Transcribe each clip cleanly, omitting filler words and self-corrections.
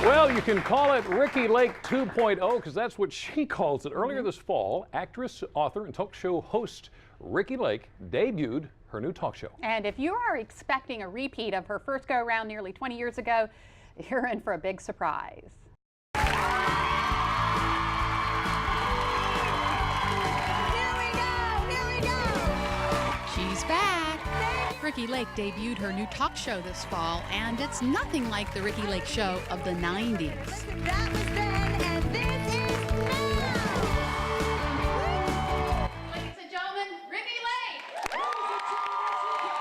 Well, you can call it Ricki Lake 2.0 because that's what she calls it. Earlier this fall, actress, author, and talk show host Ricki Lake debuted her new talk show. And if you are expecting a repeat of her first go-around nearly 20 years ago, you're in for a big surprise. She's back. Ricki Lake debuted her new talk show this fall, and it's nothing like the Ricki Lake show of the 90s. That was then, and this is now. Ladies and gentlemen, Ricki Lake!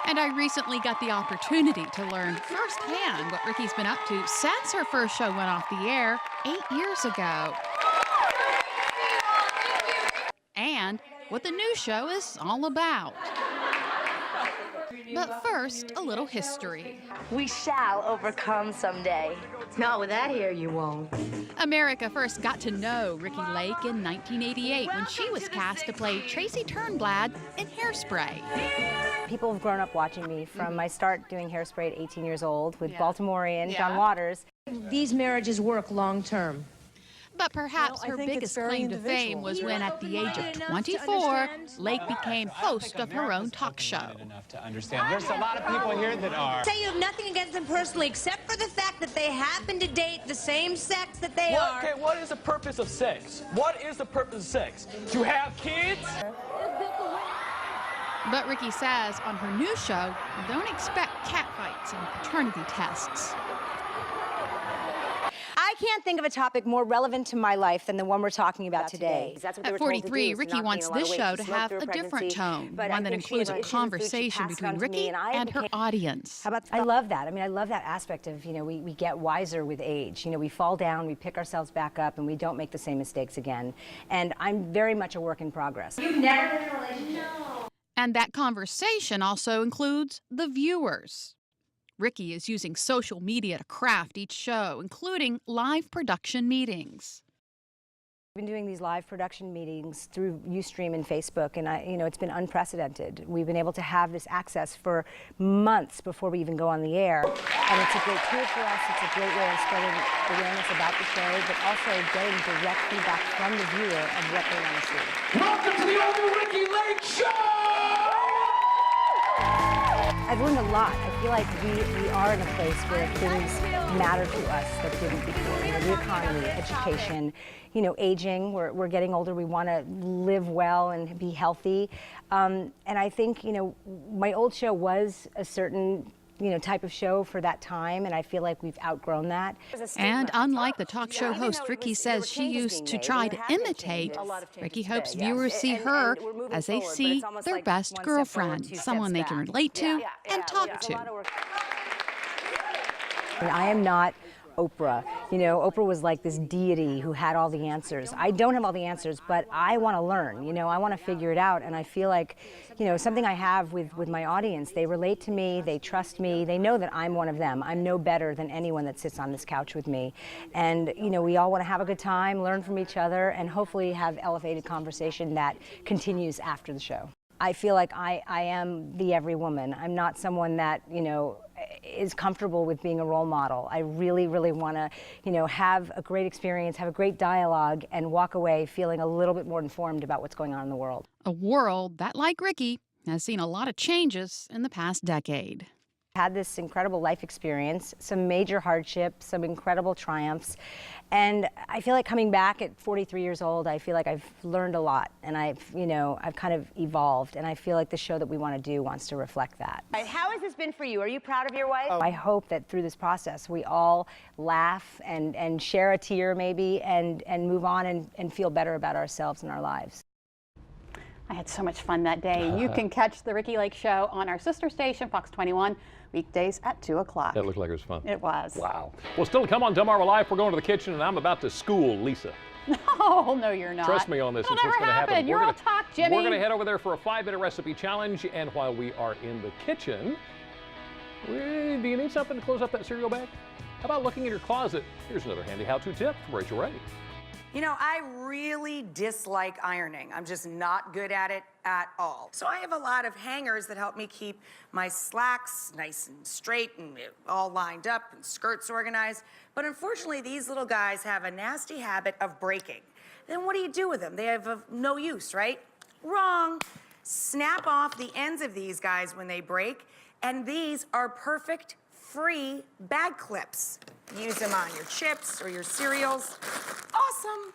And I recently got the opportunity to learn firsthand what Ricki's been up to since her first show went off the air 8 years ago. And what the new show is all about. But first, a little history. We shall overcome someday. Not with that hair, you won't. America first got to know Ricki Lake in 1988 when she was cast to play Tracy Turnblad in Hairspray. People have grown up watching me from my start doing Hairspray at 18 years old with Baltimorean John Waters. These marriages work long term. But perhaps her biggest claim to fame was when, at the age of 24, Lake became host of her own talk show. Enough to understand. There's a lot of people here that are. Say you have nothing against them personally, except for the fact that they happen to date the same sex that they are. Okay, what is the purpose of sex? What is the purpose of sex? To have kids? But Ricki says on her new show, don't expect catfights and paternity tests. I can't think of a topic more relevant to my life than the one we're talking about today. At 43, Ricki wants this show to have a different tone, one that includes a conversation between Ricki and her audience. I love that. I mean, I love that aspect of, we get wiser with age. We fall down, we pick ourselves back up, and we don't make the same mistakes again. And I'm very much a work in progress. You've never been in a relationship? No. And that conversation also includes the viewers. Ricki is using social media to craft each show, including live production meetings. We've been doing these live production meetings through Ustream and Facebook, and it's been unprecedented. We've been able to have this access for months before we even go on the air, and it's a great tool for us. It's a great way of spreading awareness about the show, but also getting direct feedback from the viewer of what they want to see. Welcome to the all-new Ricki Lake Show! I've learned a lot. I feel like we are in a place where things matter to us that didn't before. The economy, education, aging. We're getting older. We want to live well and be healthy. And I think, my old show was a certain type of show for that time, and I feel like we've outgrown that. And unlike the talk show host Ricki says she used to try to imitate, Ricki hopes viewers see her as they see their best girlfriend, someone they can relate to and talk to. I am not Oprah. Oprah was like this deity who had all the answers. I don't have all the answers, but I want to learn. I want to figure it out, and I feel like, something I have with my audience. They relate to me, they trust me, they know that I'm one of them. I'm no better than anyone that sits on this couch with me. And, we all want to have a good time, learn from each other, and hopefully have elevated conversation that continues after the show. I feel like I am the every woman. I'm not someone that, is comfortable with being a role model. I really, really want to, have a great experience, have a great dialogue, and walk away feeling a little bit more informed about what's going on in the world. A world that, like Ricki, has seen a lot of changes in the past decade. Had this incredible life experience, some major hardships, some incredible triumphs, and I feel like coming back at 43 years old, I feel like I've learned a lot, and I've kind of evolved, and I feel like the show that we want to do wants to reflect that. How has this been for you? Are you proud of your wife? I hope that through this process we all laugh and share a tear maybe and move on and feel better about ourselves and our lives. I had so much fun that day. You can catch the Ricki Lake Show on our sister station, Fox 21, weekdays at 2 o'clock. That looked like it was fun. It was. Wow. Well, still to come on Delmarva Live, we're going to the kitchen, and I'm about to school Lisa. No, no, you're not. Trust me on this. It'll It's what's never going to happen. You're all talk, Jimmy. We're going to head over there for a 5-minute recipe challenge, and while we are in the kitchen, do you need something to close up that cereal bag? How about looking in your closet? Here's another handy how-to tip from Rachel Ray. I really dislike ironing. I'm just not good at it. at all. So I have a lot of hangers that help me keep my slacks nice and straight and all lined up and skirts organized. But unfortunately, these little guys have a nasty habit of breaking. Then what do you do with them? They have no use, right? Wrong. Snap off the ends of these guys when they break, and these are perfect free bag clips. Use them on your chips or your cereals. Awesome.